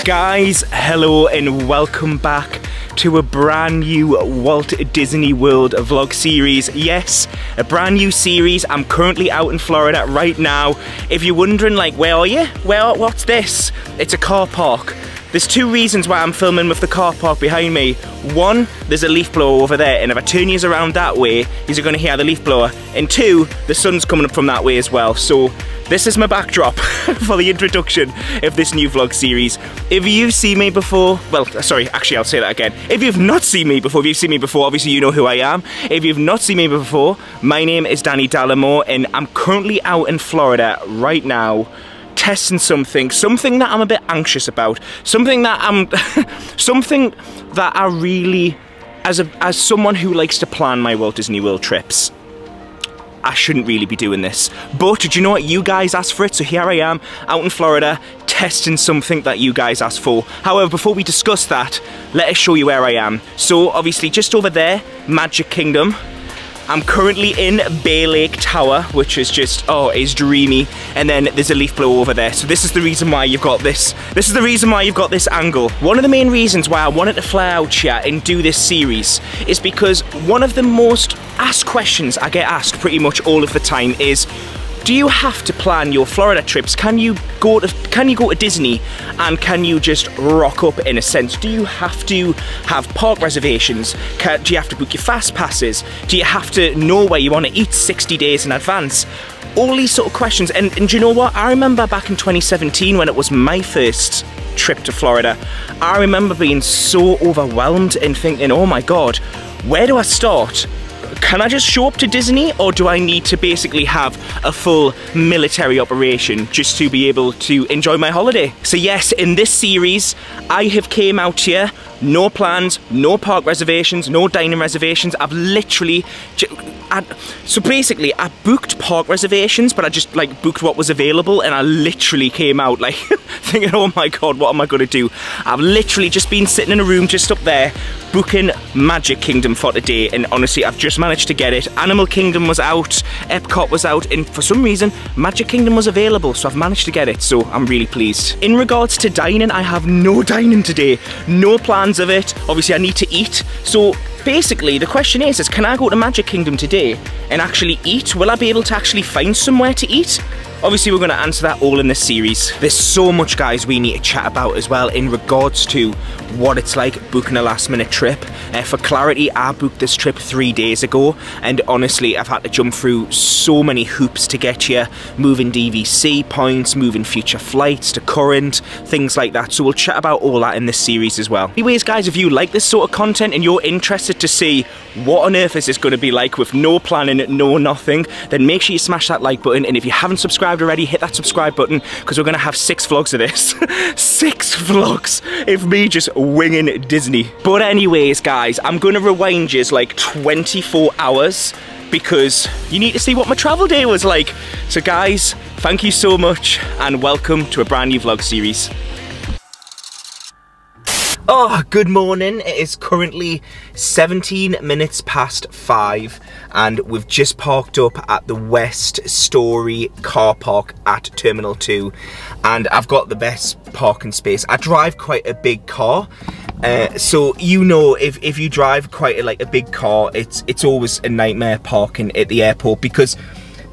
Guys, hello and welcome back to a brand new Walt Disney World vlog series. Yes, a brand new series. I'm currently out in Florida right now. If you're wondering, like, where are you? Well, what's this? It's a car park. There's two reasons why I'm filming with the car park behind me. One, there's a leaf blower over there, and if I turn you around that way, you're gonna hear the leaf blower. And two, the sun's coming up from that way as well. So this is my backdrop for the introduction of this new vlog series. If you've seen me before, well, sorry, actually I'll say that again. If you've not seen me before, if you've seen me before, obviously you know who I am. If you've not seen me before, my name is Dalimore, and I'm currently out in Florida right now, testing something that I'm a bit anxious about, something that I really, as someone who likes to plan my Walt Disney World trips, I shouldn't really be doing this. But do you know what? You guys asked for it, so here I am out in Florida testing something that you guys asked for. However, before we discuss that, let us show you where I am. So obviously just over there, Magic Kingdom. I'm currently in Bay Lake Tower, which is just, oh, it's dreamy. And then there's a leaf blower over there. So this is the reason why you've got this. This is the reason why you've got this angle. One of the main reasons why I wanted to fly out here and do this series is because one of the most asked questions I get asked pretty much all of the time is, do you have to plan your Florida trips? Can you go to Disney and can you just rock up in a sense? Do you have to have park reservations? Do you have to book your fast passes? Do you have to know where you want to eat 60 days in advance? All these sort of questions. And do you know what? I remember back in 2017 when it was my first trip to Florida, I remember being so overwhelmed and thinking, oh my God, where do I start? Can I just show up to Disney, or do I need to basically have a full military operation just to be able to enjoy my holiday? So yes, in this series, I have came out here, no plans, no park reservations, no dining reservations. I've literally, so basically I booked park reservations, but I just like booked what was available, and I literally came out like thinking, oh my God, what am I gonna do? I've literally just been sitting in a room just up there, booking Magic Kingdom for today, and honestly I've just managed to get it. Animal Kingdom was out, Epcot was out, and for some reason Magic Kingdom was available, so I've managed to get it, so I'm really pleased. In regards to dining, I have no dining today, no plans of it. Obviously I need to eat, so basically the question is can I go to Magic Kingdom today and actually eat? Will I be able to actually find somewhere to eat? Obviously we're going to answer that all in this series. There's so much, guys, we need to chat about as well in regards to what it's like booking a last minute trip. For clarity, I booked this trip 3 days ago, and honestly I've had to jump through so many hoops to get here, moving DVC points, moving future flights to current, things like that. So we'll chat about all that in this series as well. Anyways, guys, if you like this sort of content and you're interested to see what on earth is this going to be like with no planning, no nothing, then make sure you smash that like button, and if you haven't subscribed already, hit that subscribe button, because we're going to have 6 vlogs of this. 6 vlogs of me just winging Disney. But anyways, guys, I'm going to rewind you like 24 hours because you need to see what my travel day was like. So guys, thank you so much and welcome to a brand new vlog series. Oh, good morning. It is currently 17 minutes past 5 and we've just parked up at the West Story car park at Terminal 2, and I've got the best parking space. I drive quite a big car, so you know if you drive quite a big car, it's always a nightmare parking at the airport, because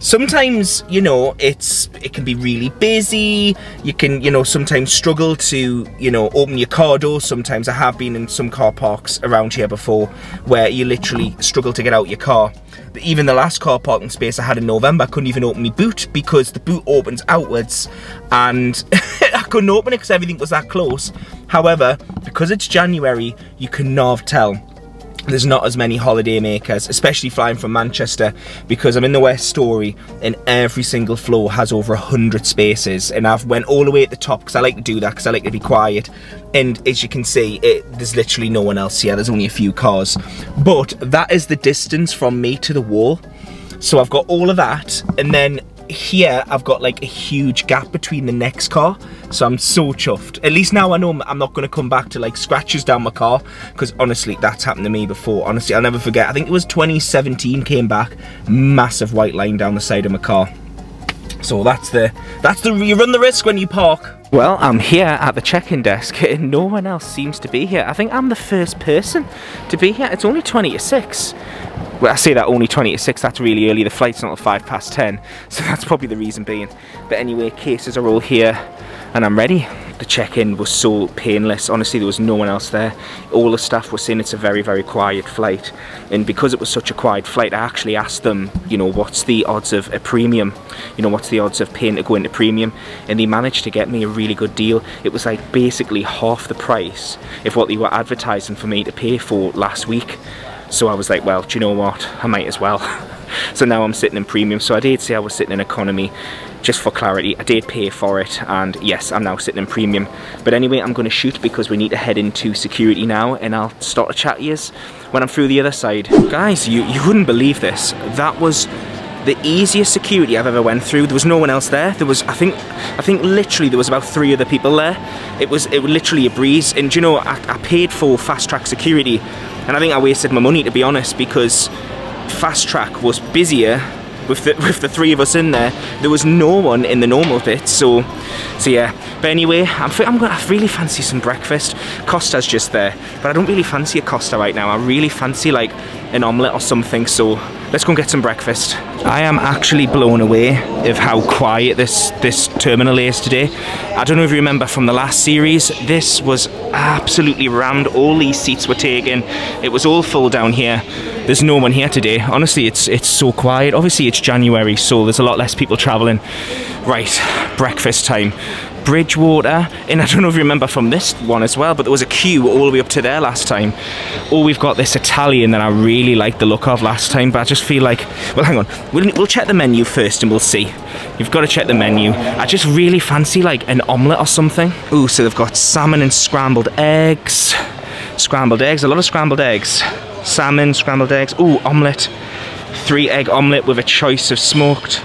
sometimes, you know, it can be really busy. You can, you know, sometimes struggle to, you know, open your car door. Sometimes I have been in some car parks around here before where you literally struggle to get out your car. But even the last car parking space I had in November, I couldn't even open my boot because the boot opens outwards, and I couldn't open it because everything was that close. However, because it's January, you can nav tell there's not as many holiday makers, especially flying from Manchester, because I'm in the West Story and every single floor has over 100 spaces, and I've went all the way at the top because I like to do that, because I like to be quiet. And as you can see, there's literally no one else here, there's only a few cars, but that is the distance from me to the wall. So I've got all of that, and then here I've got like a huge gap between the next car, so I'm so chuffed. At least now I know I'm not going to come back to like scratches down my car, because honestly that's happened to me before. Honestly, I'll never forget, I think it was 2017 came back, massive white line down the side of my car. So that's the you run the risk when you park. Well, I'm here at the check-in desk and no one else seems to be here. I think I'm the first person to be here. It's only 20 to 6. Well, I say that only 20 to 6, that's really early. The flight's not at 10:05, so that's probably the reason being. But anyway, cases are all here and I'm ready. The check-in was so painless. Honestly, there was no one else there. All the staff were saying it's a very, very quiet flight. And because it was such a quiet flight, I actually asked them, you know, what's the odds of a premium? You know, what's the odds of paying to go into premium? And they managed to get me a really good deal. It was like basically half the price of what they were advertising for me to pay for last week. So I was like, well, do you know what? I might as well. So now I'm sitting in premium. So I did say I was sitting in economy. Just for clarity, I did pay for it, and yes, I'm now sitting in premium. But anyway, I'm going to shoot because we need to head into security now, and I'll start to chat to you when I'm through the other side. Guys, you wouldn't believe this. That was the easiest security I've ever went through. There was no one else there. There was, I think literally there was about 3 other people there. It was literally a breeze. And you know, I paid for fast track security, and I think I wasted my money, to be honest, because fast track was busier. With the 3 of us in there, there was no one in the normal bit, so yeah. But anyway, I really fancy some breakfast. Costa's just there, but I don't really fancy a Costa right now. I really fancy like an omelette or something, so let's go and get some breakfast. I am actually blown away of how quiet this terminal is today. I don't know if you remember from the last series, this was absolutely rammed. All these seats were taken. It was all full down here. There's no one here today. Honestly, it's so quiet. Obviously, it's January, so there's a lot less people traveling. Right, breakfast time. Bridgewater, and I don't know if you remember from this one as well, but there was a queue all the way up to there last time. Oh, we've got this Italian that I really liked the look of last time, but I just feel like, well, hang on, we'll check the menu first and we'll see. You've got to check the menu. I just really fancy like an omelette or something. Ooh, so they've got salmon and scrambled eggs. Scrambled eggs, a lot of scrambled eggs. Salmon, scrambled eggs. Ooh, omelette. 3-egg omelette with a choice of smoked.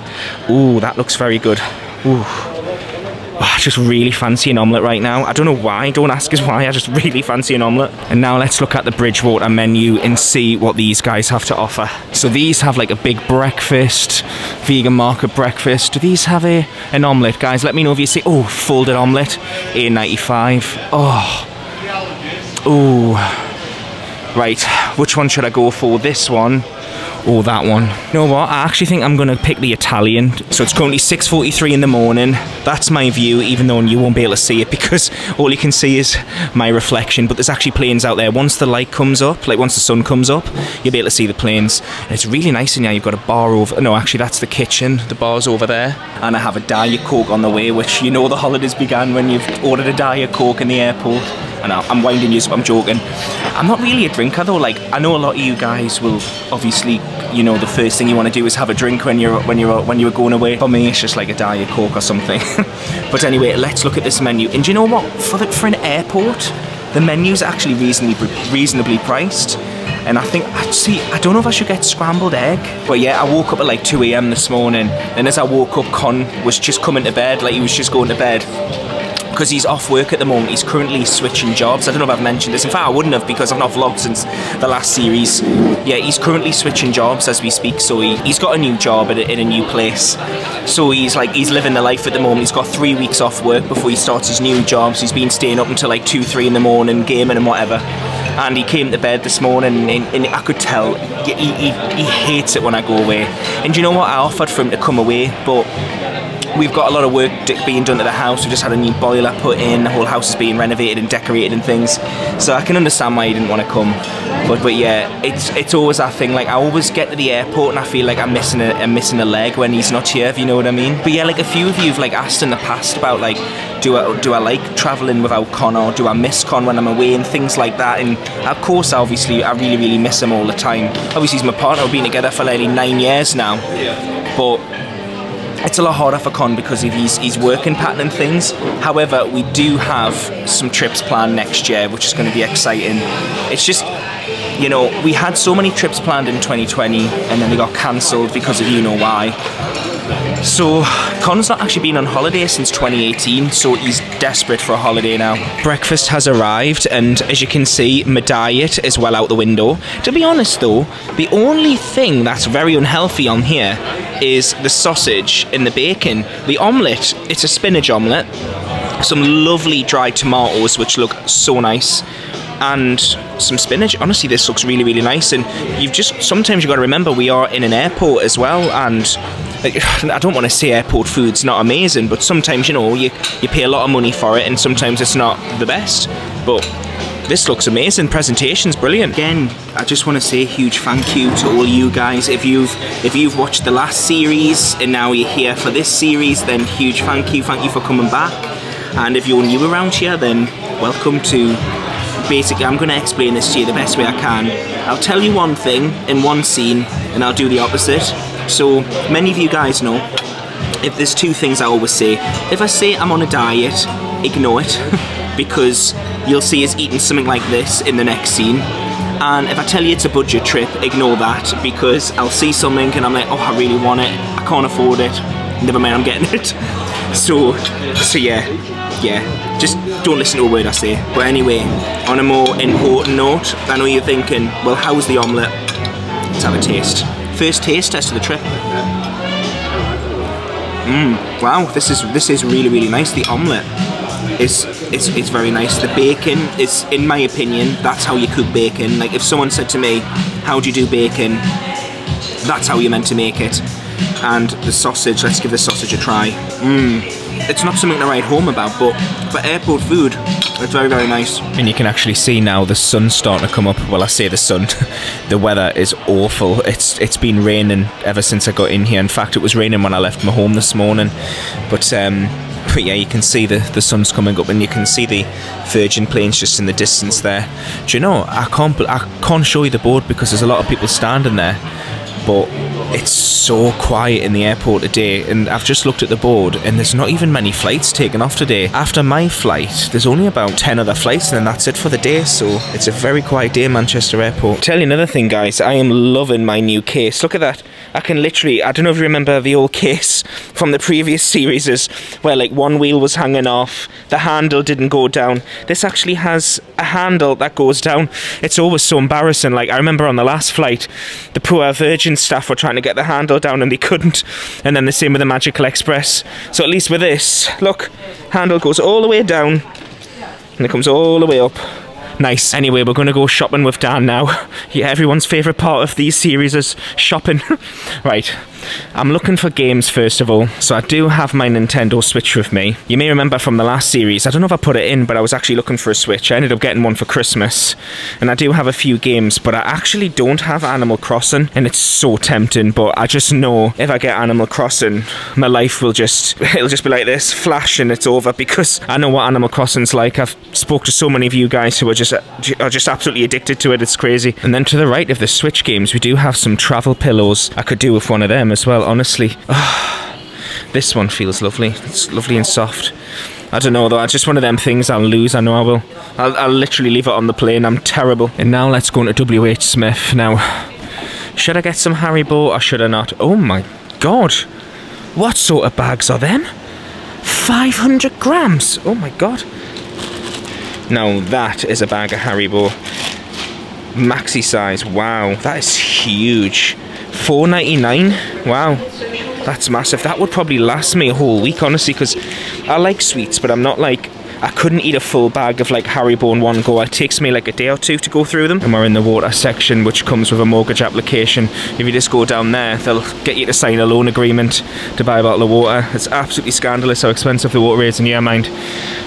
Ooh, that looks very good. Ooh. Oh, I just really fancy an omelette right now. I don't know why, don't ask us why, I just really fancy an omelette. And now let's look at the Bridgewater menu and see what these guys have to offer. So these have like a big breakfast, vegan market breakfast. Do these have an omelette? Guys, let me know if you see. Oh, folded omelette, $8.95. Oh. Ooh. Right, which one should I go for? This one or that one? You know what, I actually think I'm gonna pick the Italian. So it's currently 6:43 in the morning. That's my view, even though you won't be able to see it because all you can see is my reflection. But there's actually planes out there. Once the light comes up, like once the sun comes up, you'll be able to see the planes. And it's really nice in here. You've got a bar over, no, actually that's the kitchen. The bar's over there. And I have a Diet Coke on the way, which you know the holidays began when you've ordered a Diet Coke in the airport. I know, I'm winding you, so I'm joking. I'm not really a drinker though. Like, I know a lot of you guys will obviously, you know, the first thing you want to do is have a drink when you're going away. For me, it's just like a Diet Coke or something. But anyway, let's look at this menu. And do you know what? For an airport, the menu's actually reasonably priced. And I think, I don't know if I should get scrambled egg. But yeah, I woke up at like 2 AM this morning. And as I woke up, Con was just coming to bed, like he was just going to bed. Because he's off work at the moment, he's currently switching jobs. I don't know if I've mentioned this. In fact, I wouldn't have because I've not vlogged since the last series. Yeah, he's currently switching jobs as we speak. So he's got a new job in a new place. So he's living the life at the moment. He's got 3 weeks off work before he starts his new job. So he's been staying up until like 2, 3 in the morning, gaming and whatever. And he came to bed this morning and I could tell he hates it when I go away. And you know what? I offered for him to come away, but we've got a lot of work being done to the house. We just had a new boiler put in. The whole house is being renovated and decorated and things. So I can understand why he didn't want to come. But yeah, it's always that thing. Like I always get to the airport and I feel like I'm missing a leg when he's not here. If you know what I mean. But yeah, like a few of you have like asked in the past about like, do I like traveling without Con, or do I miss Con when I'm away and things like that? And of course, obviously, I really miss him all the time. Obviously, he's my partner. We've been together for nearly 9 years now. But it's a lot harder for Con because of his working pattern and things. However, we do have some trips planned next year, which is going to be exciting. It's just, you know, we had so many trips planned in 2020 and then they got cancelled because of you know why. So, Connor's not actually been on holiday since 2018, so he's desperate for a holiday now. Breakfast has arrived, and as you can see, my diet is well out the window. To be honest though, the only thing that's very unhealthy on here is the sausage and the bacon. The omelette, it's a spinach omelette, some lovely dried tomatoes which look so nice, and some spinach. Honestly, this looks really, really nice, and sometimes you've got to remember we are in an airport as well, and I don't want to say airport food's not amazing, but sometimes, you know, you pay a lot of money for it, and sometimes it's not the best. But this looks amazing. Presentation's brilliant. Again, I just want to say a huge thank you to all you guys. If you've watched the last series and now you're here for this series, then huge thank you. Thank you for coming back. And if you're new around here, then welcome to. Basically, I'm going to explain this to you the best way I can. I'll tell you one thing in one scene, and I'll do the opposite. So, many of you guys know, if there's two things I always say. If I say I'm on a diet, ignore it, because you'll see us eating something like this in the next scene. And if I tell you it's a budget trip, ignore that, because I'll see something and I'm like, oh, I really want it, I can't afford it, never mind, I'm getting it. So yeah, just don't listen to a word I say. But anyway, on a more important note, I know you're thinking, well, how's the omelette? Let's have a taste. First taste test of the trip. Wow, this is really, really nice. The omelette is very nice. The bacon is, in my opinion, that's how you cook bacon. Like, if someone said to me, how do you do bacon? That's how you're meant to make it. And the sausage, let's give the sausage a try. It's not something to write home about, but for airport food, it's very, very nice. And you can actually see now the sun's starting to come up. Well, I say the sun. The weather is awful. It's been raining ever since I got in here. In fact, it was raining when I left my home this morning. But yeah, you can see the sun's coming up, and you can see the Virgin planes just in the distance there. Do you know, I can't show you the board because there's a lot of people standing there, but it's so quiet in the airport today, and I've just looked at the board and there's not even many flights taken off today. After my flight, there's only about 10 other flights and then that's it for the day, so it's a very quiet day in Manchester Airport. Tell you another thing, guys, I am loving my new case. Look at that. I can literally, I don't know if you remember the old case from the previous series where like one wheel was hanging off, the handle didn't go down. This actually has a handle that goes down. It's always so embarrassing. Like, I remember on the last flight, the poor Virgin staff were trying to get the handle down and they couldn't, and then the same with the Magical Express. So at least with this, look, handle goes all the way down and it comes all the way up. Nice. Anyway, we're going to go shopping with Dan now. Yeah, everyone's favourite part of these series is shopping. Right, I'm looking for games first of all. So I do have my Nintendo Switch with me. You may remember from the last series, I don't know if I put it in, but I was actually looking for a Switch. I ended up getting one for Christmas. And I do have a few games, but I actually don't have Animal Crossing. And it's so tempting, but I just know if I get Animal Crossing, my life will it'll just be like this, flash and it's over, because I know what Animal Crossing's like. I've spoke to so many of you guys who are just absolutely addicted to it. It's crazy. And then to the right of the Switch games, we do have some travel pillows. I could do with one of them as well, honestly. This one feels lovely. It's lovely and soft. I don't know though, it's just one of them things I'll lose. I know I will. I'll literally leave it on the plane. I'm terrible. And now let's go into WH Smith. Now, should I get some Haribo or should I not? Oh my god, what sort of bags are them? 500 grams. Oh my god. Now that is a bag of Haribo. Maxi size. Wow, that is huge. $4.99. Wow, that's massive. That would probably last me a whole week, honestly, because I like sweets, but I'm not like, I couldn't eat a full bag of like Haribo in one go. It takes me like a day or two to go through them. And we're in the water section, which comes with a mortgage application. If you just go down there, they'll get you to sign a loan agreement to buy a bottle of water. It's absolutely scandalous how expensive the water is in your mind.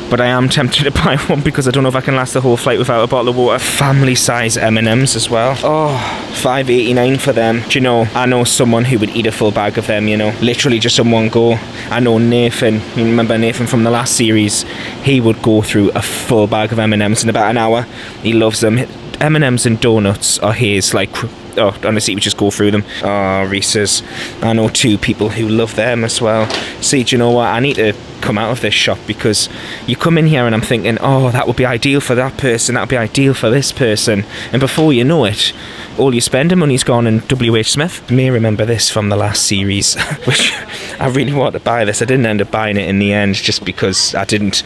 But I am tempted to buy one because I don't know if I can last the whole flight without a bottle of water. Family size M&Ms as well. Oh, $5.89 for them. Do you know, I know someone who would eat a full bag of them, you know, literally just in one go. I know Nathan, you remember Nathan from the last series, he would go through a full bag of M&Ms in about an hour. He loves them. M&Ms and donuts are his, like, oh, honestly, we just go through them. Oh, Reese's. I know two people who love them as well. See, do you know what? I need to come out of this shop because you come in here and I'm thinking, oh, that would be ideal for that person, that would be ideal for this person. And before you know it, all your spending money's gone in WH Smith. You may remember this from the last series, which I really want to buy this. I didn't end up buying it in the end just because I didn't.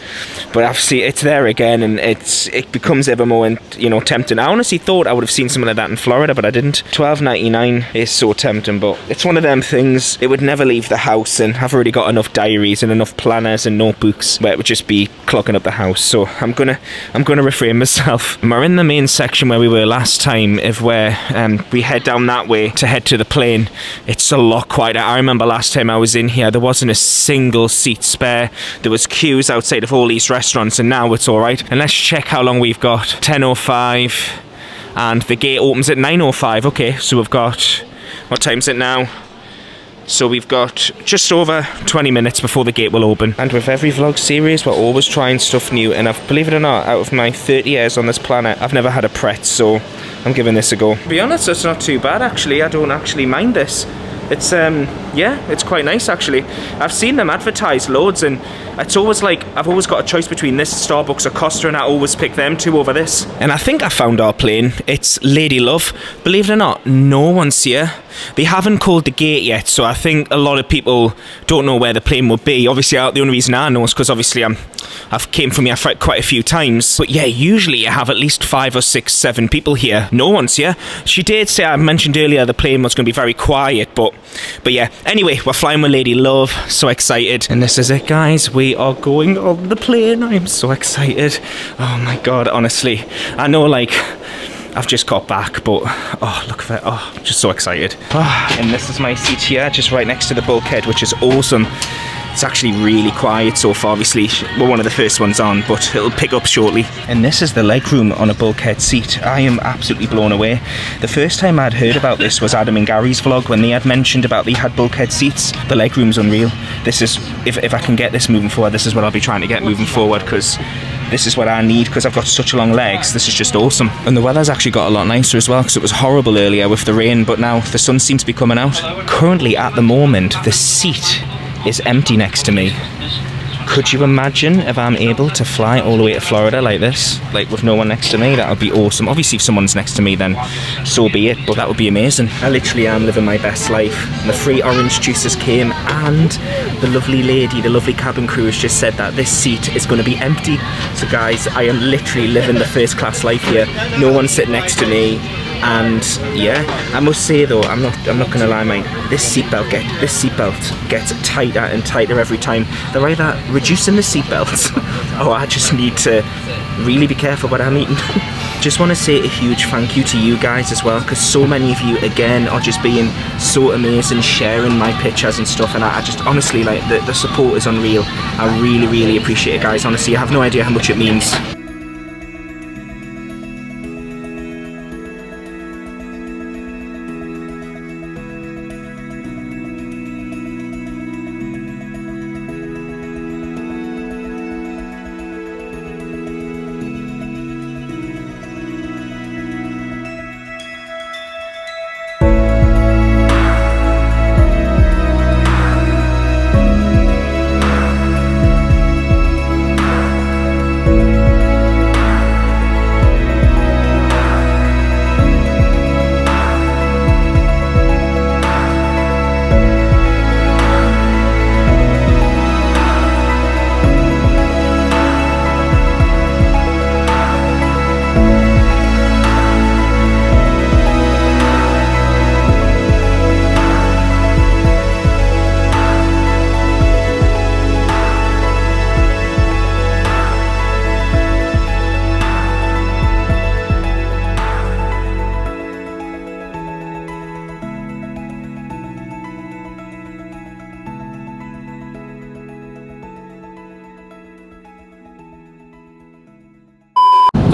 But obviously it's there again, and it becomes ever more, you know, tempting. I honestly thought I would have seen something like that in Florida, but I didn't. $12.99 is so tempting, but it's one of them things. It would never leave the house, and I've already got enough diaries and enough planners and notebooks where it would just be clogging up the house. So I'm gonna refrain myself. We're in the main section where we were last time, of where we head down that way to head to the plane. It's a lot quieter. I remember last time I was in here, there wasn't a single seat spare. There was queues outside of all these restaurants, and now it's all right. And let's check how long we've got. 10:05, and the gate opens at 9:05. Okay, so we've got, what time is it now? So we've got just over 20 minutes before the gate will open. And with every vlog series, we're always trying stuff new. And believe it or not, out of my 30 years on this planet, I've never had a Pret, so I'm giving this a go. To be honest, it's not too bad actually. I don't actually mind this. It's yeah, it's quite nice actually. I've seen them advertised loads, and it's always like, I've always got a choice between this, Starbucks or Costa, and I always pick them two over this. And I think I found our plane. It's Lady Love. Believe it or not, no one's here. They haven't called the gate yet, so I think a lot of people don't know where the plane would be. Obviously, the only reason I know is because obviously I've came from here quite a few times. But yeah, usually you have at least 5 or 6, 7 people here. No one's here. She did say, I mentioned earlier, the plane was going to be very quiet, but yeah. Anyway, we're flying with Lady Love. So excited. And this is it, guys. We are going on the plane. I'm so excited. Oh my God, honestly. I know, like, I've just got back, but oh, look at it. Oh, just so excited. Oh, and this is my seat here, just right next to the bulkhead, which is awesome. It's actually really quiet so far. Obviously, we're one of the first ones on, but it'll pick up shortly. And this is the legroom on a bulkhead seat. I am absolutely blown away. The first time I'd heard about this was Adam and Gary's vlog, when they had mentioned about they had bulkhead seats. The legroom's unreal. This is, if I can get this moving forward, this is what I'll be trying to get moving forward, because this is what I need, because I've got such long legs. This is just awesome. And the weather's actually got a lot nicer as well, because it was horrible earlier with the rain, but now the sun seems to be coming out. Currently, at the moment, the seat is empty next to me. Could you imagine if I'm able to fly all the way to Florida like this, like with no one next to me? That would be awesome. Obviously, if someone's next to me, then so be it, but that would be amazing. I literally am living my best life. The free orange juices came, and the lovely lady, the lovely cabin crew, has just said that this seat is going to be empty. So guys, I am literally living the first class life here. No one sitting next to me. And yeah, I must say though, I'm not gonna lie, mate. This seatbelt gets tighter and tighter every time. They're either reducing the seatbelts, or I just need to really be careful what I'm eating. Just want to say a huge thank you to you guys as well, because so many of you again are just being so amazing, sharing my pictures and stuff, and I just honestly, like, the support is unreal. I really appreciate it, guys. Honestly, I have no idea how much it means.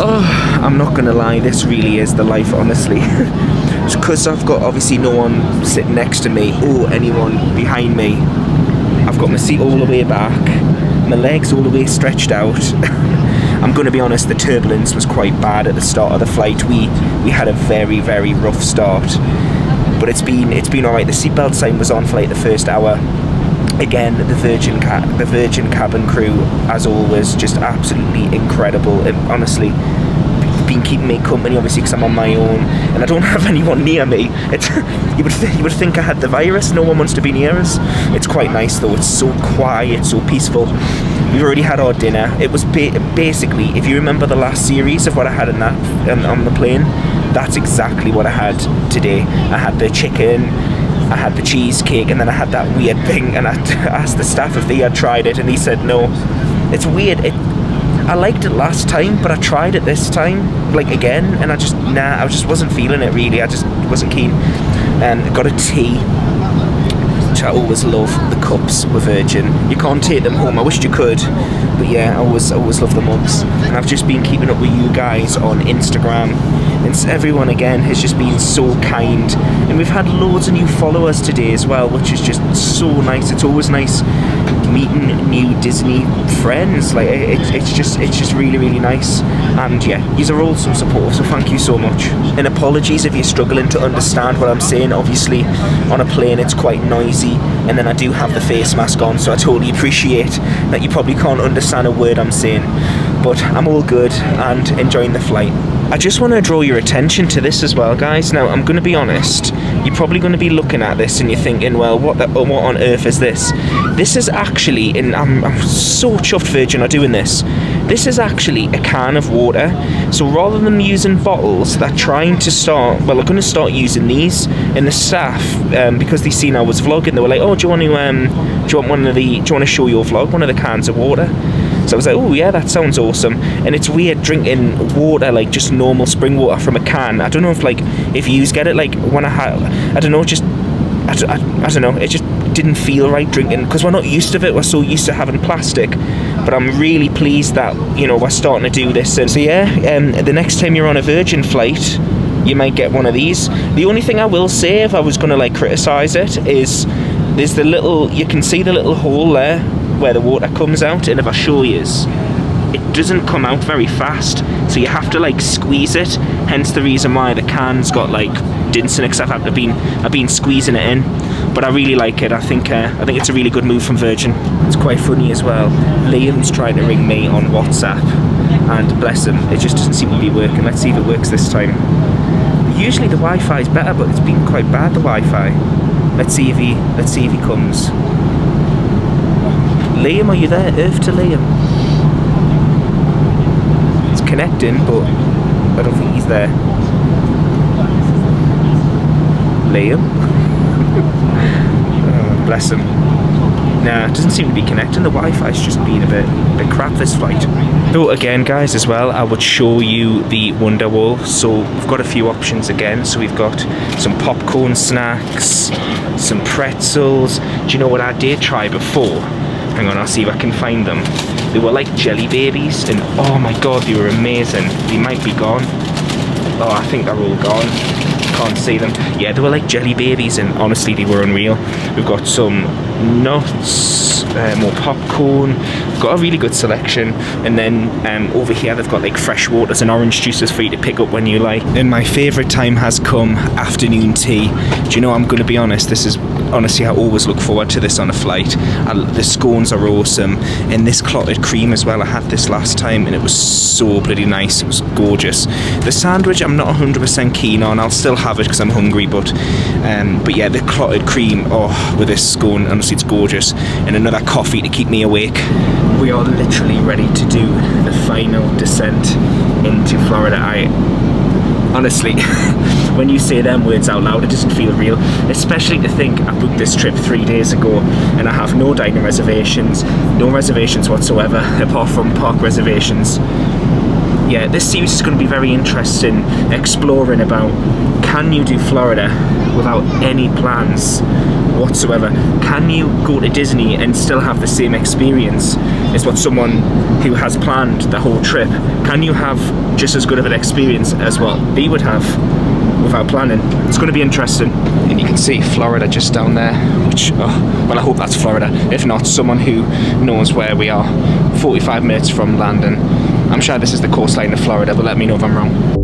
Oh, I'm not gonna lie, this really is the life, honestly. It's because I've got obviously no one sitting next to me or anyone behind me. I've got my seat all the way back, my legs all the way stretched out. I'm gonna be honest, the turbulence was quite bad at the start of the flight. We had a very rough start, but it's been alright. The seatbelt sign was on for like the first hour. Again, the Virgin cabin crew, as always, just absolutely incredible. Honestly, been keeping me company, obviously, because I'm on my own and I don't have anyone near me. It's you would think I had the virus. No one wants to be near us. It's quite nice though. It's so quiet, so peaceful. We've already had our dinner. It was basically, if you remember the last series of what I had in that on the plane, that's exactly what I had today. I had the chicken, I had the cheesecake, and then I had that weird thing, and I asked the staff if they had tried it, and he said no. It's weird. I liked it last time, but I tried it this time, like again, and I just wasn't feeling it really. I just wasn't keen. And I got a tea, which I always love. The cups were virgin. You can't take them home. I wished you could, but yeah, I always love the mugs. And I've just been keeping up with you guys on Instagram. And everyone again has just been so kind, and we've had loads of new followers today as well, which is just so nice. It's always nice meeting new Disney friends. Like it's just really nice. And yeah, these are all so supportive, so thank you so much. And apologies if you're struggling to understand what I'm saying. Obviously on a plane it's quite noisy, and then I do have the face mask on, so I totally appreciate that you probably can't understand a word I'm saying, but I'm all good and enjoying the flight. I just want to draw your attention to this as well, guys. Now, I'm going to be honest, you're probably going to be looking at this and you're thinking, well, what on earth is this? This is actually, and I'm so chuffed Virgin are doing this, this is actually a can of water. So rather than using bottles, they're trying to start, well, they're going to start using these. And the staff, because they seen I was vlogging, they were like, oh, do you want to show your vlog, one of the cans of water? So I was like, oh yeah, that sounds awesome. And it's weird drinking water, like just normal spring water from a can. I don't know if you get it, like when I don't know, I don't know, it just didn't feel right drinking, because we're not used to it. We're so used to having plastic. But I'm really pleased that, you know, we're starting to do this. And so yeah, the next time you're on a Virgin flight, you might get one of these. The only thing I will say, if I was going to like criticize it, is there's the little, you can see the little hole there where the water comes out, and if I show you, it doesn't come out very fast, so you have to like squeeze it. Hence the reason why the can's got like dents in it, because I've been squeezing it in. But I really like it. I think it's a really good move from Virgin. It's quite funny as well. Liam's trying to ring me on WhatsApp, and bless him, it just doesn't seem to be working. Let's see if it works this time. Usually the Wi-Fi is better, but it's been quite bad, the Wi-Fi. Let's see if he comes. Liam, are you there? Earth to Liam. It's connecting, but I don't think he's there. Liam? Oh, bless him. Nah, it doesn't seem to be connecting. The Wi-Fi's just been a bit crap this flight. So again, guys, as well, I would show you the Wonder Wall. So we've got a few options again. So we've got some popcorn snacks, some pretzels. Do you know what I did try before? Hang on, I'll see if I can find them. They were like jelly babies, and oh my god, they were amazing. They might be gone. Oh, I think they're all gone. Can't see them. Yeah, they were like jelly babies, and honestly, they were unreal. We've got some nuts, more popcorn. We've got a really good selection, and then over here they've got like fresh waters and orange juices for you to pick up when you like. And my favourite time has come, afternoon tea. Do you know, I'm going to be honest, this is honestly, I always look forward to this on a flight. The scones are awesome, and this clotted cream as well. I had this last time and it was so bloody nice. It was gorgeous. The sandwich I'm not 100% keen on. I'll still have it because I'm hungry, but yeah, the clotted cream, oh, with this scone, honestly, it's gorgeous. And another coffee to keep me awake. We are literally ready to do the final descent into Florida. Honestly, when you say them words out loud, it doesn't feel real. Especially to think I booked this trip 3 days ago and I have no dining reservations, no reservations whatsoever, apart from park reservations. Yeah, this series is going to be very interesting, exploring about, can you do Florida without any plans whatsoever? Can you go to Disney and still have the same experience as what someone who has planned the whole trip? Can you have just as good of an experience as what they would have without planning? It's going to be interesting. And you can see Florida just down there, which, oh, well, I hope that's Florida. If not, someone who knows where we are. 45 minutes from Landon. I'm sure this is the coastline of Florida, but let me know if I'm wrong.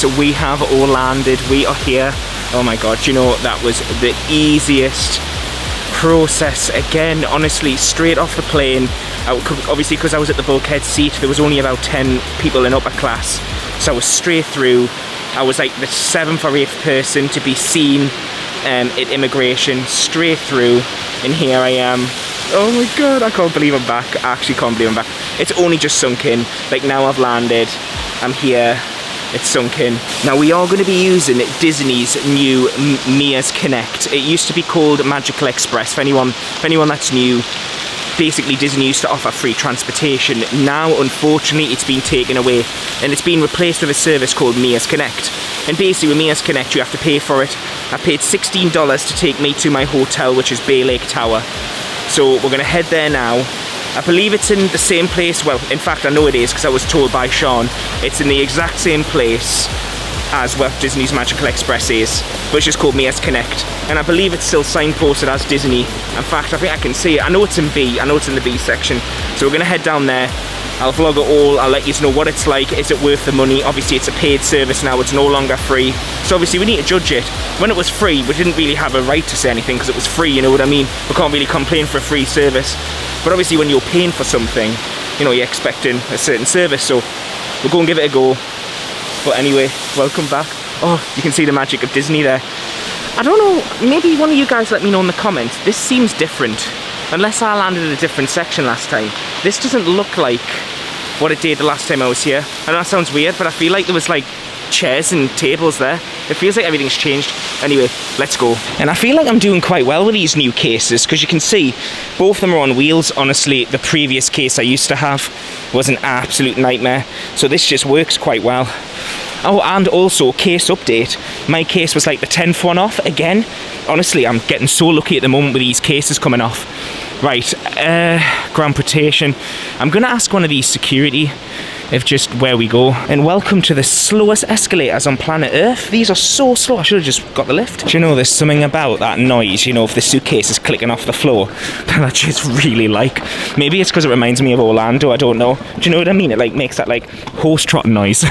guys, we have all landed. We are here. Oh my god, you know, that was the easiest process again, honestly, straight off the plane. Obviously, because I was at the bulkhead seat, there was only about 10 people in upper class, so I was straight through. I was like the 7th or 8th person to be seen at immigration, straight through, and here I am. Oh my god, I can't believe I'm back. I actually can't believe I'm back. It's only just sunk in. Like, now I've landed, I'm here, it's sunk in. Now we are going to be using Disney's new Mia's Connect. It used to be called Magical Express. For anyone that's new, basically Disney used to offer free transportation. Now, unfortunately, it's been taken away and it's been replaced with a service called Mia's Connect. And basically with Mia's Connect, you have to pay for it. I paid $16 to take me to my hotel, which is Bay Lake Tower. So we're going to head there now. I believe it's in the same place. Well, in fact, I know it is because I was told by Sean. It's in the exact same place as Walt Disney's Magical Express is, which is called Mia's Connect. And I believe it's still signposted as Disney. In fact, I think I can see it. I know it's in B. I know it's in the B section. So we're going to head down there. I'll vlog it all. I'll let you know what it's like. Is it worth the money? Obviously, it's a paid service now. It's no longer free. So obviously, we need to judge it. When it was free, we didn't really have a right to say anything because it was free, you know what I mean? We can't really complain for a free service. But obviously, when you're paying for something, you know, you're expecting a certain service. So we'll go and give it a go. But anyway, welcome back. Oh, you can see the magic of Disney there. I don't know, maybe one of you guys let me know in the comments. This seems different. Unless I landed in a different section last time. This doesn't look like what it did the last time I was here. I know that sounds weird, but I feel like there was like chairs and tables there. It feels like everything's changed. Anyway, let's go. And I feel like I'm doing quite well with these new cases because you can see both of them are on wheels. Honestly, the previous case I used to have was an absolute nightmare. So this just works quite well. Oh, and also, case update. My case was like the 10th one off again. Honestly, I'm getting so lucky at the moment with these cases coming off. Right, ground protection. I'm gonna ask one of these security if just where we go. And welcome to the slowest escalators on planet Earth. These are so slow. I should have just got the lift. Do you know there's something about that noise, you know, if the suitcase is clicking off the floor, that I just really like. Maybe it's because it reminds me of Orlando, I don't know. Do you know what I mean? It like makes that like horse trotting noise.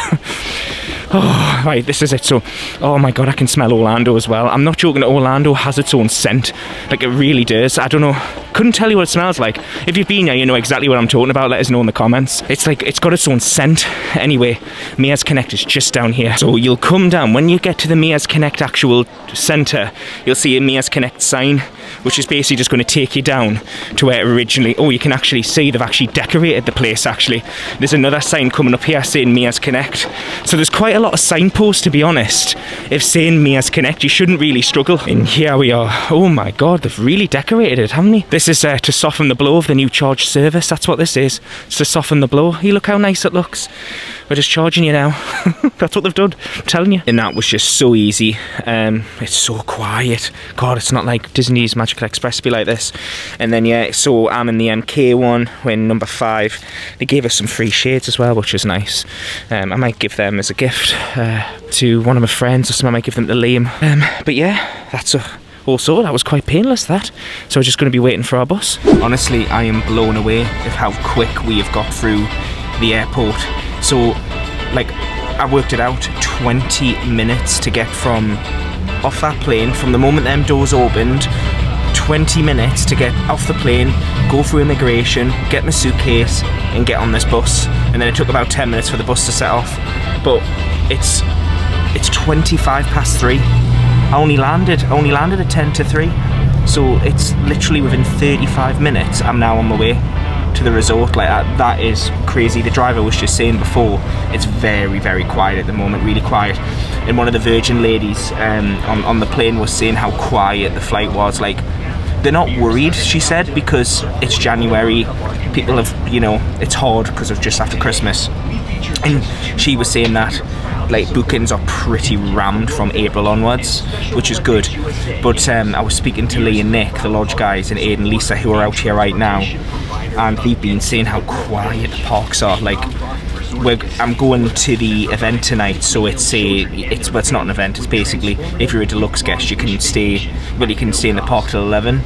Oh, right, this is it. So, oh my god, I can smell Orlando as well. I'm not joking, Orlando has its own scent. Like, it really does. I don't know, couldn't tell you what it smells like. If you've been here, you know exactly what I'm talking about. Let us know in the comments. It's like, it's got its own scent. Anyway, Mia's Connect is just down here. So you'll come down, when you get to the Mia's Connect actual centre, you'll see a Mia's Connect sign, which is basically just going to take you down to where it originally... Oh, you can actually see they've actually decorated the place, actually. There's another sign coming up here saying Mia's Connect. So there's quite a lot of signposts, to be honest. If saying Mia's Connect, you shouldn't really struggle. And here we are. Oh my god, they've really decorated it, haven't they? This is to soften the blow of the new charge service. That's what this is. It's to soften the blow. You look how nice it looks. We're just charging you now. That's what they've done, I'm telling you. And that was just so easy. It's so quiet. God, it's not like Disney's Magical Express be like this. And then yeah, so I'm in the MK one, we're in number 5. They gave us some free shades as well, which is nice. I might give them as a gift to one of my friends or something. I might give them to Liam. But yeah, that's also, that was quite painless, that. So we're just going to be waiting for our bus. Honestly, I am blown away at how quick we have got through the airport. So, like, I worked it out, 20 minutes to get from off that plane, from the moment them doors opened, 20 minutes to get off the plane, go through immigration, get my suitcase, and get on this bus. And then it took about 10 minutes for the bus to set off. But it's 25 past 3. I only landed at 10 to 3. So it's literally within 35 minutes, I'm now on my way to the resort. Like that is crazy. The driver was just saying before, it's very, very quiet at the moment, really quiet. And one of the Virgin ladies on the plane was saying how quiet the flight was. Like, they're not worried, she said, because it's January, people have, you know, it's hard because of just after Christmas. And she was saying that like bookings are pretty rammed from April onwards, which is good. But I was speaking to Lee and Nick, the lodge guys, and Aiden and Lisa, who are out here right now, and they've been saying how quiet the parks are. Like, I'm going to the event tonight, so well, it's not an event. It's basically, if you're a deluxe guest, you can stay. Well, you can stay in the park till 11.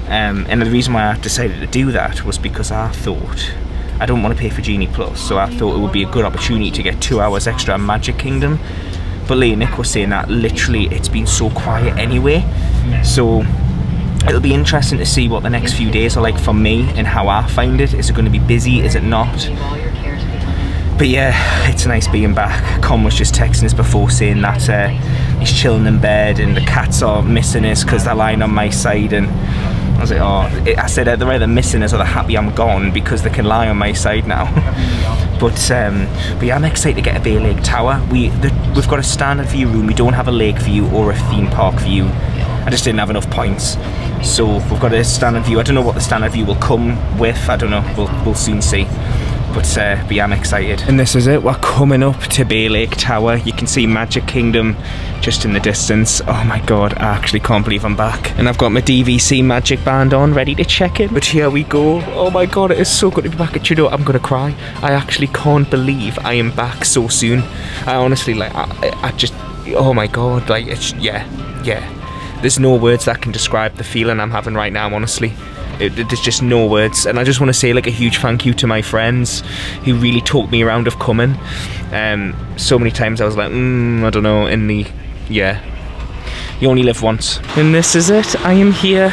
And the reason why I decided to do that was because I thought I don't want to pay for Genie Plus, so I thought it would be a good opportunity to get 2 hours extra at Magic Kingdom. But Lee and Nick were saying that literally it's been so quiet anyway, so it'll be interesting to see what the next few days are like for me and how I find it. Is it going to be busy? Is it not? But yeah, it's nice being back. Con was just texting us before saying that he's chilling in bed and the cats are missing us because they're lying on my side, and I was like, oh, I said they're either missing us or they're happy I'm gone because they can lie on my side now. But yeah, I'm excited to get a Bay Lake Tower. We've got a standard view room. We don't have a lake view or a theme park view. I just didn't have enough points. So we've got a standard view. I don't know what the standard view will come with. I don't know. We'll soon see. But yeah, I'm excited. And this is it. We're coming up to Bay Lake Tower. You can see Magic Kingdom just in the distance. Oh my god, I actually can't believe I'm back. And I've got my DVC Magic Band on, ready to check in. But here we go. Oh my god, it is so good to be back. And you know, I'm gonna cry. I actually can't believe I am back so soon. I honestly, like, I just, oh my god, like, it's, yeah. There's no words that can describe the feeling I'm having right now, honestly. There's just no words, and I just want to say like a huge thank you to my friends who really talked me around of coming. So many times I was like, I don't know, yeah, you only live once. And this is it, I am here.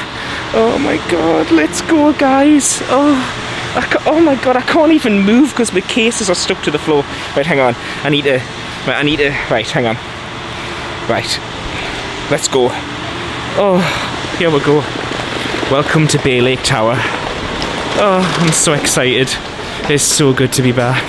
Oh my god, let's go guys. Oh my god, I can't even move because my cases are stuck to the floor. Right, hang on, I need to, right, hang on. Right, let's go. Oh, here we go. Welcome to Bay Lake Tower. Oh, I'm so excited. It's so good to be back.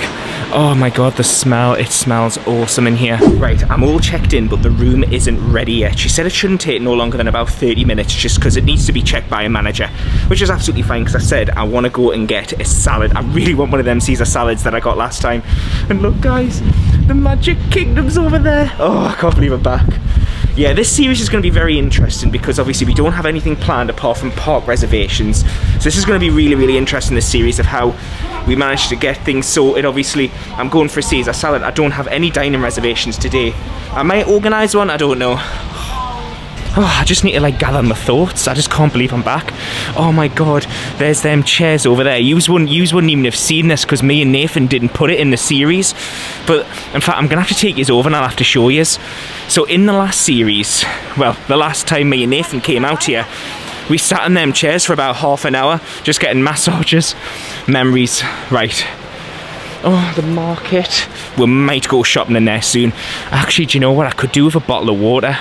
Oh my god, the smell, it smells awesome in here. Right, I'm all checked in, but the room isn't ready yet. She said it shouldn't take no longer than about 30 minutes just because it needs to be checked by a manager, which is absolutely fine because I said I want to go and get a salad. I really want one of them Caesar salads that I got last time. And look guys, the Magic Kingdom's over there. Oh, I can't believe I'm back. Yeah, this series is going to be very interesting because obviously we don't have anything planned apart from park reservations. So this is going to be really, really interesting, this series of how we managed to get things sorted. Obviously, I'm going for a Caesar salad. I don't have any dining reservations today. I might organise one, I don't know. Oh, I just need to like gather my thoughts. I just can't believe I'm back. Oh my god, there's them chairs over there. Yous wouldn't even have seen this because me and Nathan didn't put it in the series. But in fact, I'm gonna have to take yous over and I'll have to show yous. So in the last series, well, the last time me and Nathan came out here, we sat in them chairs for about half an hour, just getting massages. Memories, right. Oh, the market. We might go shopping in there soon. Actually, do you know what I could do with a bottle of water?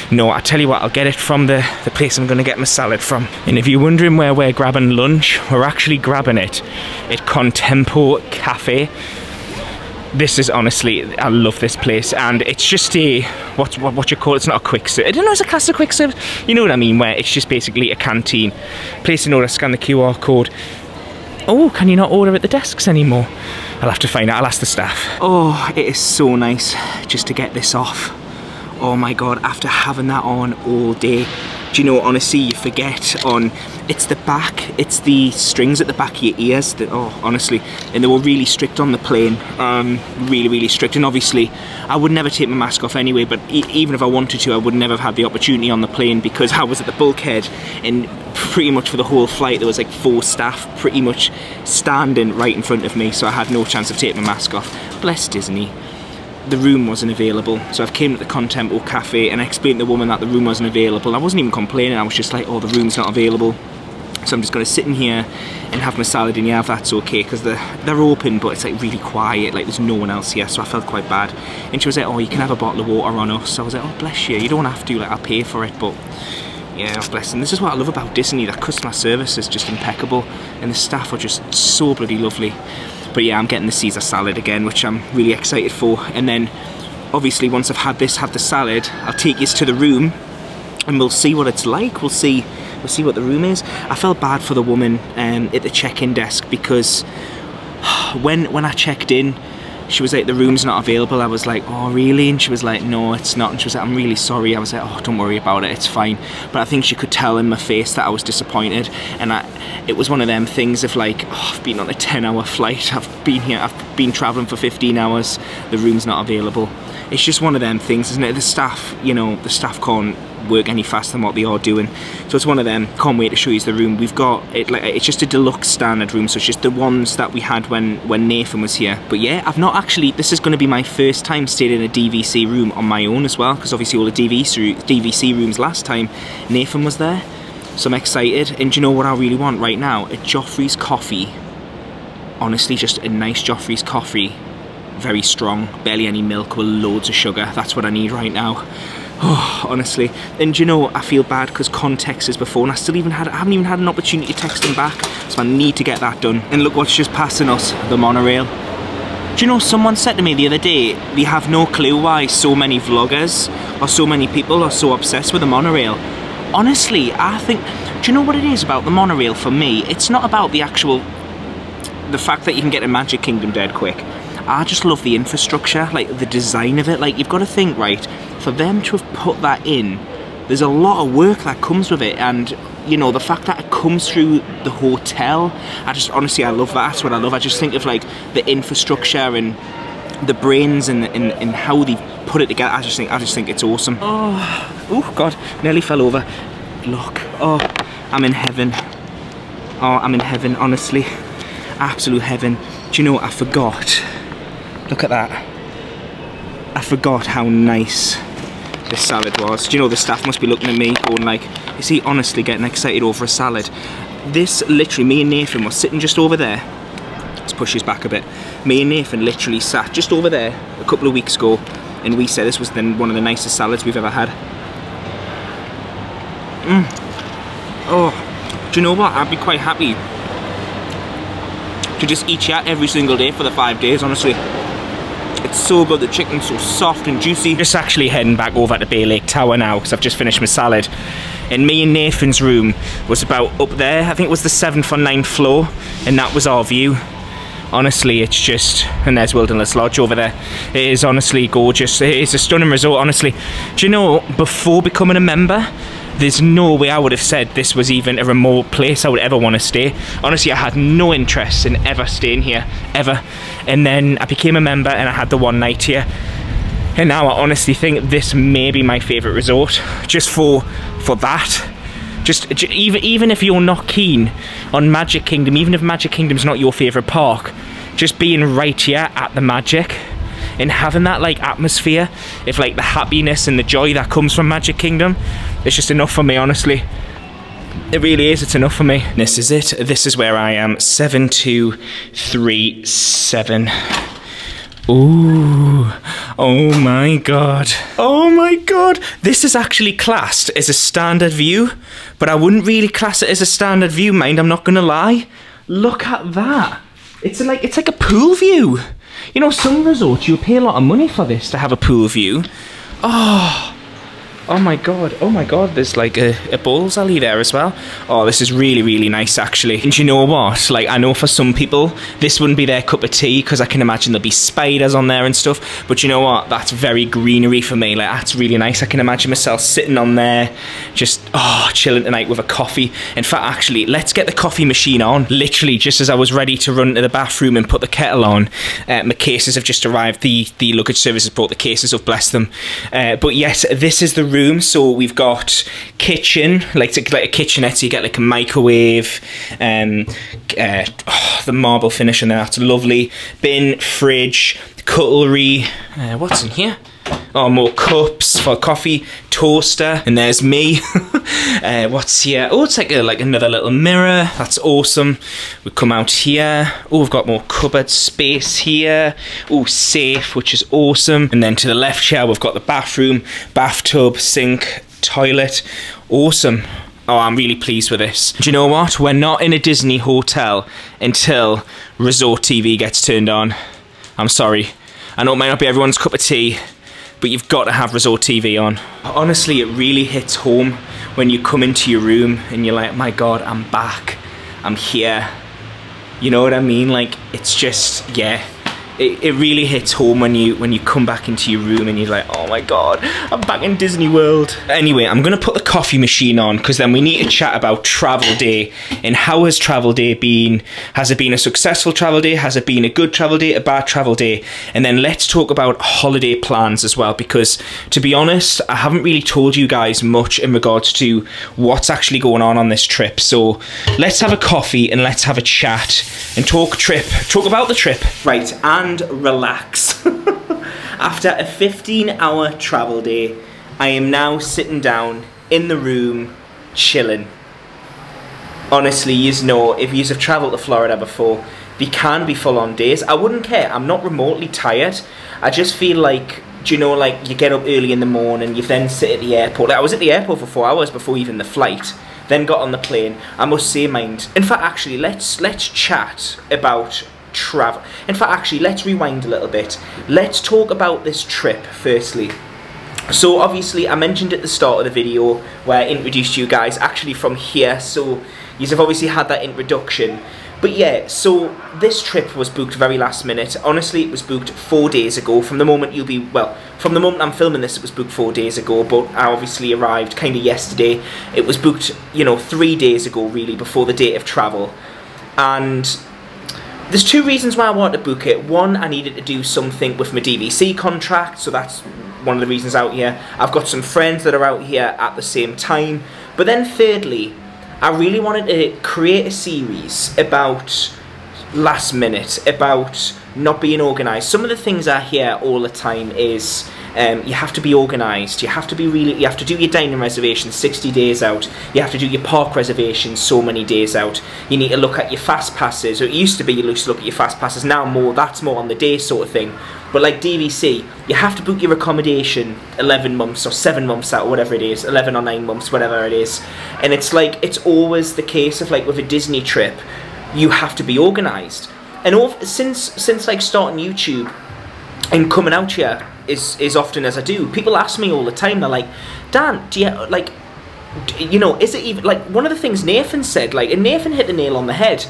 No, I tell you what, I'll get it from the place I'm going to get my salad from. And if you're wondering where we're grabbing lunch, we're actually grabbing it at Contempo Cafe. This is honestly, I love this place, and it's just a, what you call it, it's not a quick serve. I don't know, it's a class of quick serve, you know what I mean, where it's just basically a canteen. Place an order, scan the QR code. Oh, can you not order at the desks anymore? I'll have to find out, I'll ask the staff. Oh, it is so nice just to get this off. Oh my god, after having that on all day, do you know, honestly, you forget on, it's the back, it's the strings at the back of your ears that, oh, honestly, and they were really strict on the plane, really, really strict, and obviously, I would never take my mask off anyway, but even if I wanted to, I would never have had the opportunity on the plane because I was at the bulkhead, and pretty much for the whole flight, there was like 4 staff pretty much standing right in front of me, so I had no chance of taking my mask off. Bless Disney. The room wasn't available, so I've came to the Contempo Cafe and I explained to the woman that the room wasn't available. I wasn't even complaining, I was just like, oh, the room's not available. So I'm just going to sit in here and have my salad, and yeah, if that's okay, because they're open, but it's like really quiet, like there's no one else here, so I felt quite bad. And she was like, oh, you can have a bottle of water on us. So I was like, oh, bless you, you don't have to, like, I'll pay for it, but yeah, oh, bless them. This is what I love about Disney, that customer service is just impeccable, and the staff are just so bloody lovely. But yeah, I'm getting the Caesar salad again, which I'm really excited for. And then, obviously, once I've had this, have the salad, I'll take you to the room, and we'll see what it's like. We'll see what the room is. I felt bad for the woman at the check-in desk because when I checked in, she was like, the room's not available. I was like, oh really? And she was like, no, it's not. And she was like, I'm really sorry. I was like, oh, don't worry about it, it's fine. But I think she could tell in my face that I was disappointed, and it was one of them things of like, oh, I've been on a 10-hour flight, I've been traveling for 15 hours, the room's not available. It's just one of them things, isn't it? The staff, you know, the staff can't work any faster than what they are doing. So it's one of them. Can't wait to show you the room. We've got it, like, it's just a deluxe standard room, so it's just the ones that we had when Nathan was here. But yeah, I've not actually, this is going to be my first time staying in a DVC room on my own as well, because obviously all the DVC rooms last time Nathan was there. So I'm excited. And do you know what I really want right now? A Joffrey's coffee. Honestly, just a nice Joffrey's coffee. Very strong, barely any milk with loads of sugar. That's what I need right now. Oh, honestly. And you know, I feel bad because Con texted before and I haven't even had an opportunity to text him back. So I need to get that done. And look what's just passing us, the monorail. Do you know, someone said to me the other day, they have no clue why so many vloggers or so many people are so obsessed with the monorail. Honestly, I think, do you know what it is about the monorail for me? It's not about the fact that you can get to Magic Kingdom dead quick. I just love the infrastructure, like the design of it. Like, you've got to think, right, for them to have put that in, there's a lot of work that comes with it. And, you know, the fact that it comes through the hotel, honestly, I love that. That's what I love. I just think of, like, the infrastructure and the brains and how they put it together. I just think it's awesome. Oh God, nearly fell over. Look, oh, I'm in heaven. Oh, I'm in heaven, honestly. Absolute heaven. Do you know what, I forgot. Look at that. I forgot how nice this salad was. Do you know, the staff must be looking at me going like, is he honestly getting excited over a salad? This, literally, me and Nathan were sitting just over there. Let's push his back a bit. Me and Nathan literally sat just over there a couple of weeks ago, and we said this was one of the nicest salads we've ever had. Oh, do you know what? I'd be quite happy to just eat here every single day for the 5 days, honestly. It's so good, the chicken's so soft and juicy. Just actually heading back over to Bay Lake Tower now, because I've just finished my salad. And me and Nathan's room was about up there. I think it was the 7th or 9th floor, and that was our view. Honestly, it's just, and there's Wilderness Lodge over there. It is honestly gorgeous. It is a stunning resort, honestly. Do you know, before becoming a member, there's no way I would have said this was even a remote place I would ever want to stay. Honestly, I had no interest in ever staying here, ever. And then I became a member and I had the one night here. And now I honestly think this may be my favourite resort, just for that. Just even if you're not keen on Magic Kingdom, even if Magic Kingdom's not your favourite park, just being right here at the Magic and having that like atmosphere of like the happiness and the joy that comes from Magic Kingdom, it's just enough for me, honestly. It really is, it's enough for me. This is it. This is where I am. 7237. Ooh, oh my God. Oh my God. This is actually classed as a standard view, but I wouldn't really class it as a standard view, mind, I'm not gonna lie. Look at that. It's like a pool view. You know, some resorts, you pay a lot of money for this to have a pool view. Oh my God, oh my God, there's like a bowls alley there as well. Oh, this is really, really nice actually. And you know what, like I know for some people, this wouldn't be their cup of tea because I can imagine there'll be spiders on there and stuff. But you know what, that's very greenery for me, like that's really nice. I can imagine myself sitting on there, just, oh, chilling tonight with a coffee. In fact, actually, let's get the coffee machine on. Literally, just as I was ready to run to the bathroom and put the kettle on, my cases have just arrived. The luggage service has brought the cases up, bless them. But yes, this is the room. So we've got kitchen, like a kitchenette, so you get like a microwave, the marble finish in there, that's lovely. Bin, fridge, cutlery, what's in here? Oh, more cups for coffee, toaster, and there's me. What's here? Oh, it's like another little mirror. That's awesome. We come out here. Oh, we've got more cupboard space here. Oh, safe, which is awesome. And then to the left here, we've got the bathroom, bathtub, sink, toilet. Awesome. Oh, I'm really pleased with this. Do you know what? We're not in a Disney hotel until Resort TV gets turned on. I'm sorry. I know it might not be everyone's cup of tea, but you've got to have Resort TV on. Honestly, it really hits home when you come into your room and you're like, my God, I'm back. I'm here. You know what I mean? Like, it's just, yeah, it really hits home when you come back into your room and you're like, oh my god, I'm back in Disney World. Anyway, I'm gonna put the coffee machine on because then we need to chat about travel day and how has travel day been? Has it been a successful travel day? Has it been a good travel day, a bad travel day? And then let's talk about holiday plans as well, because to be honest, I haven't really told you guys much in regards to what's actually going on this trip. So let's have a coffee and let's have a chat and talk about the trip. Right, and relax. After a 15-hour travel day, I am now sitting down in the room, chilling. Honestly, yous know, if yous have travelled to Florida before, they can be full-on days. I wouldn't care. I'm not remotely tired. I just feel like, do you know, like you get up early in the morning, you then sit at the airport. Like, I was at the airport for 4 hours before even the flight. Then got on the plane. I must say, mind. In fact, actually, let's chat about travel. In fact, actually, let's rewind a little bit. Let's talk about this trip firstly. So obviously I mentioned at the start of the video where I introduced you guys actually from here, so you have obviously had that introduction. But yeah, so this trip was booked very last minute. Honestly, it was booked 4 days ago. From the moment from the moment I'm filming this, it was booked 4 days ago, but I obviously arrived kind of yesterday. It was booked, you know, 3 days ago really, before the date of travel. And there's 2 reasons why I wanted to book it. One, I needed to do something with my DVC contract, so that's one of the reasons out here. I've got some friends that are out here at the same time. But then thirdly, I really wanted to create a series about last minute, about not being organised. Some of the things I hear all the time is you have to be organised, you have to do your dining reservations 60 days out, you have to do your park reservations so many days out, you need to look at your fast passes, or it used to be you used to look at your fast passes, now that's more on the day sort of thing. But like DVC, you have to book your accommodation 11 months or 7 months out, or whatever it is, 11 or 9 months, whatever it is. And it's like, it's always the case of like with a Disney trip, you have to be organised. And since like starting YouTube and coming out here as often as I do, people ask me all the time, they're like, Dan, do you, like, you know, is it even, like, one of the things Nathan said, like, and Nathan hit the nail on the head,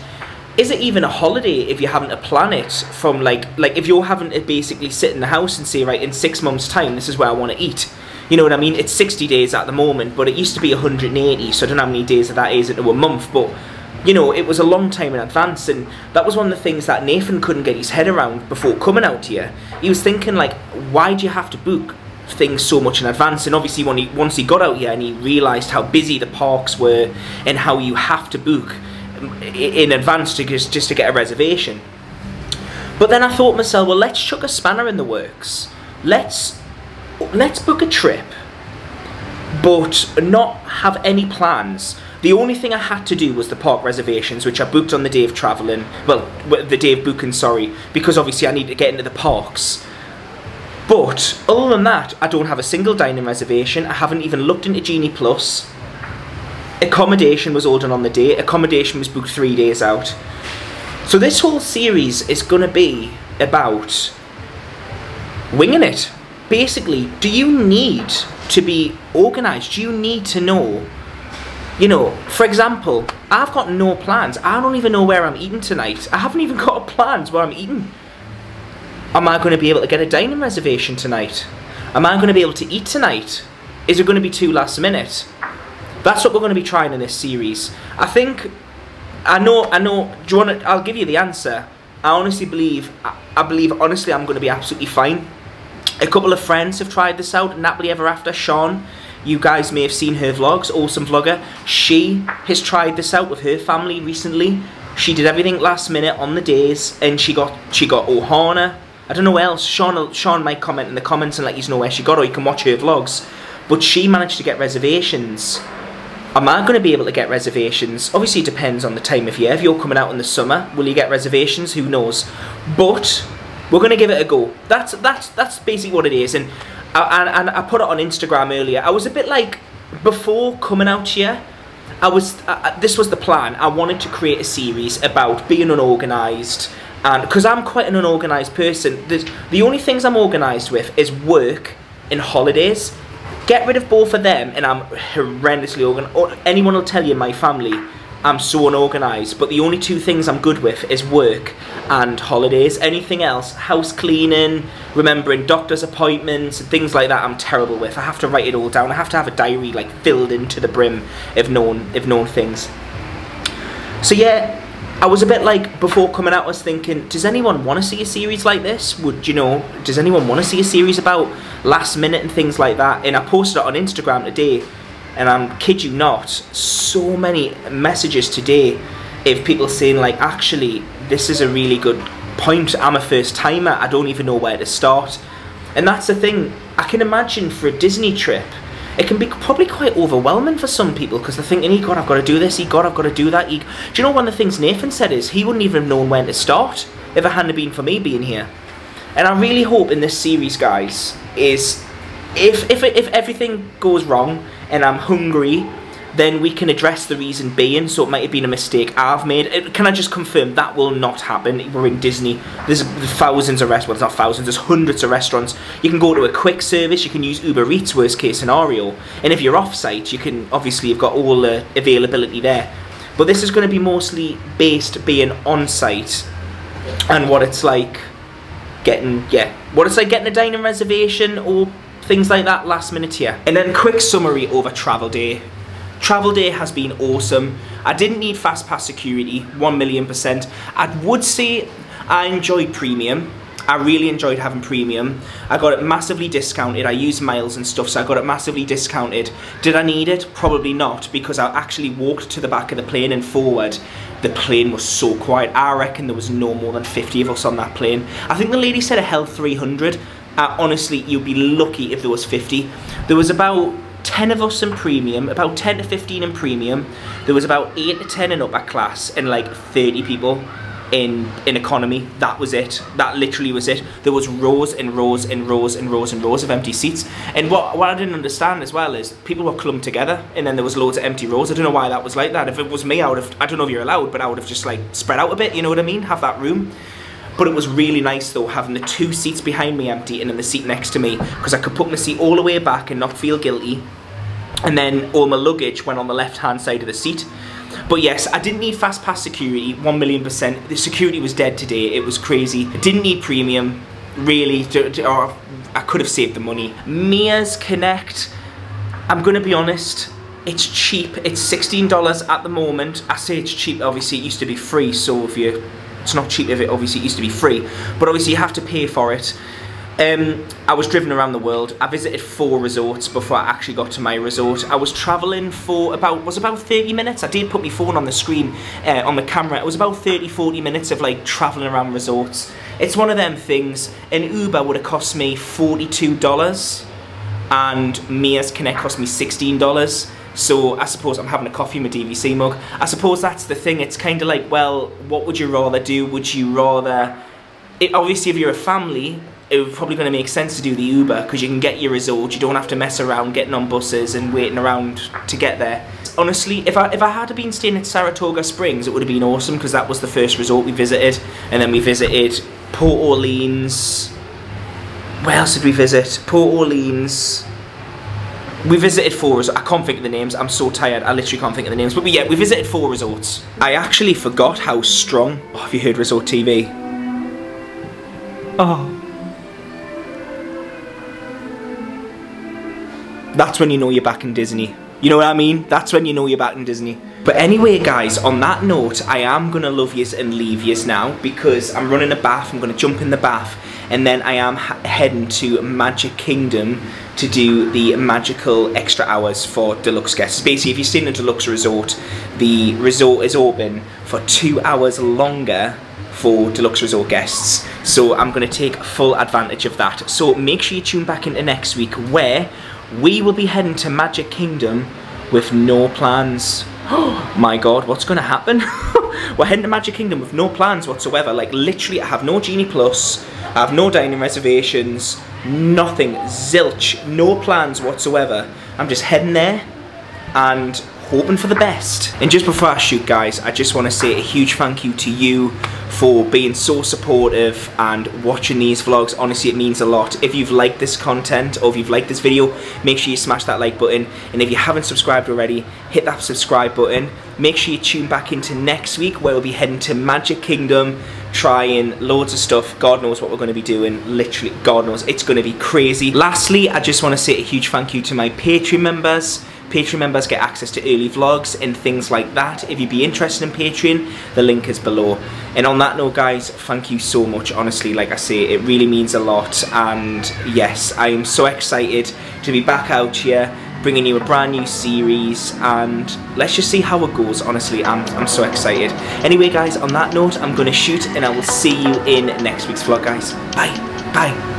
is it even a holiday if you're having to plan it from, like if you're having to basically sit in the house and say, right, in 6 months' time, this is where I want to eat. You know what I mean? It's 60 days at the moment, but it used to be 180, so I don't know how many days that is into a month, but, you know, it was a long time in advance, and that was one of the things that Nathan couldn't get his head around before coming out here. He was thinking, like, why do you have to book things so much in advance? And obviously once he got out here and he realised how busy the parks were and how you have to book in advance to just to get a reservation. But then I thought to myself, well, let's chuck a spanner in the works. Let's book a trip, but not have any plans. The only thing I had to do was the park reservations, which I booked on the day of travelling. Well, the day of booking, sorry, because obviously I need to get into the parks. But other than that, I don't have a single dining reservation. I haven't even looked into Genie Plus. Accommodation was all done on the day. Accommodation was booked 3 days out. So this whole series is going to be about winging it. Basically, do you need to be organised? Do you need to know? You know, for example, I've got no plans. I don't even know where I'm eating tonight. I haven't even got plans where I'm eating. Am I going to be able to get a dining reservation tonight? Am I going to be able to eat tonight? Is it going to be too last minute? That's what we're going to be trying in this series. I know, do you want to, I'll give you the answer. I honestly believe, honestly I'm going to be absolutely fine. A couple of friends have tried this out, Napoli Ever After, Sean. You guys may have seen her vlogs, awesome vlogger. She has tried this out with her family recently. She did everything last minute on the days, and she got Ohana. I don't know where else. Sean might comment in the comments and let you know where she got, or you can watch her vlogs. But she managed to get reservations. Am I going to be able to get reservations? Obviously it depends on the time of year. If you're coming out in the summer, will you get reservations? Who knows? But we're going to give it a go. That's basically what it is. And I put it on Instagram earlier. I was a bit like, before coming out here, this was the plan. I wanted to create a series about being unorganised, and because I'm quite an unorganised person. The only things I'm organised with is work and holidays. Get rid of both of them and I'm horrendously organised. Anyone will tell you in my family, I'm so unorganised, but the only two things I'm good with is work and holidays. Anything else, house cleaning, remembering doctor's appointments, things like that, I'm terrible with. I have to write it all down. I have to have a diary like filled into the brim of known things. So yeah, I was a bit like, before coming out, I was thinking, does anyone want to see a series like this? Would, you know, does anyone want to see a series about last minute and things like that? And I posted it on Instagram today, and I'm kid you not, so many messages today of people saying like, actually, this is a really good point. I'm a first timer, I don't even know where to start. And that's the thing, I can imagine for a Disney trip, it can be probably quite overwhelming for some people, because they're thinking, God, I've got to do this, God, I've got to do that. Do you know one of the things Nathan said is, he wouldn't even have known when to start if it hadn't been for me being here. And I really hope in this series, guys, is if everything goes wrong and I'm hungry, then we can address the reason being, so it might have been a mistake I've made. Can I just confirm that will not happen? We're in Disney. There's thousands of restaurants, well, it's not thousands, there's hundreds of restaurants. You can go to a quick service, you can use Uber Eats, worst case scenario. And if you're off-site, you can, obviously, you've got all the availability there. But this is going to be mostly based being on-site and what it's like getting, what it's like getting a dining reservation or things like that last minute here. And then quick summary over travel day. Travel day has been awesome. I didn't need fast pass security, 1,000,000%. I would say I enjoyed premium. I really enjoyed having premium. I got it massively discounted. I used miles and stuff, so I got it massively discounted. Did I need it? Probably not, because I actually walked to the back of the plane and forward. The plane was so quiet. I reckon there was no more than 50 of us on that plane. I think the lady said it held 300. Honestly, you'd be lucky if there was 50. There was about 10 of us in premium, about 10 to 15 in premium. There was about 8 to 10 in upper class, and like 30 people in economy. That was it. That literally was it. There was rows and rows and rows and rows and rows of empty seats. And what I didn't understand as well is people were clumped together, and then there was loads of empty rows. I don't know why that was like that. If it was me, I would have, I don't know if you're allowed, but I would have just like spread out a bit, you know what I mean? Have that room. But it was really nice though, having the 2 seats behind me empty and then the seat next to me, because I could put my seat all the way back and not feel guilty. And then all my luggage went on the left hand side of the seat. But yes, I didn't need fast pass security, 1,000,000%. The security was dead today, it was crazy. I didn't need premium, really, or I could have saved the money. Mia's Connect, I'm gonna be honest, it's cheap. It's $16 at the moment. I say it's cheap, obviously it used to be free, so if you, it's not cheap if it obviously used to be free, but obviously you have to pay for it. I was driven around the world. I visited 4 resorts before I actually got to my resort. I was travelling for about 30 minutes. I did put my phone on the screen, on the camera. It was about 30-40 minutes of like travelling around resorts. It's one of them things. An Uber would have cost me $42 and Mia's Connect cost me $16. So I suppose I'm having a coffee in my DVC mug. I suppose that's the thing. It's kind of like, well, what would you rather do? Would you rather... obviously, if you're a family, it was probably going to make sense to do the Uber, because you can get your resort, you don't have to mess around getting on buses and waiting around to get there. Honestly, if I had been staying at Saratoga Springs, it would have been awesome, because that was the first resort we visited, and then we visited Port Orleans. Where else did we visit? Port Orleans. We visited 4 resorts. I can't think of the names. I'm so tired. I literally can't think of the names. But yeah, we visited 4 resorts. I actually forgot how strong... Oh, have you heard Resort TV? Oh. That's when you know you're back in Disney. You know what I mean? That's when you know you're back in Disney. But anyway, guys, on that note, I am going to love yous and leave yous now, because I'm running a bath. I'm going to jump in the bath, and then I am heading to Magic Kingdom to do the magical extra hours for deluxe guests. Basically, if you're staying in a deluxe resort, the resort is open for 2 hours longer for deluxe resort guests. So I'm going to take full advantage of that. So make sure you tune back into next week, where we will be heading to Magic Kingdom with no plans. Oh my god, what's going to happen? We're heading to Magic Kingdom with no plans whatsoever. Like, literally, I have no Genie Plus, I have no dining reservations, nothing, zilch, no plans whatsoever. I'm just heading there and hoping for the best. And just before I shoot, guys, I just want to say a huge thank you to you for being so supportive and watching these vlogs. Honestly, it means a lot. If you've liked this content or if you've liked this video, make sure you smash that like button, and if you haven't subscribed already, hit that subscribe button. Make sure you tune back into next week, where we'll be heading to Magic Kingdom, trying loads of stuff. God knows what we're going to be doing. Literally, God knows, it's going to be crazy. Lastly, I just want to say a huge thank you to my Patreon members. Patreon members get access to early vlogs and things like that. If you'd be interested in Patreon, the link is below. And on that note, guys, thank you so much. Honestly, like I say, it really means a lot. And yes, I am so excited to be back out here, bringing you a brand new series, and let's just see how it goes. Honestly, I'm so excited. Anyway, guys, on that note, I'm going to shoot, and I will see you in next week's vlog, guys. Bye. Bye.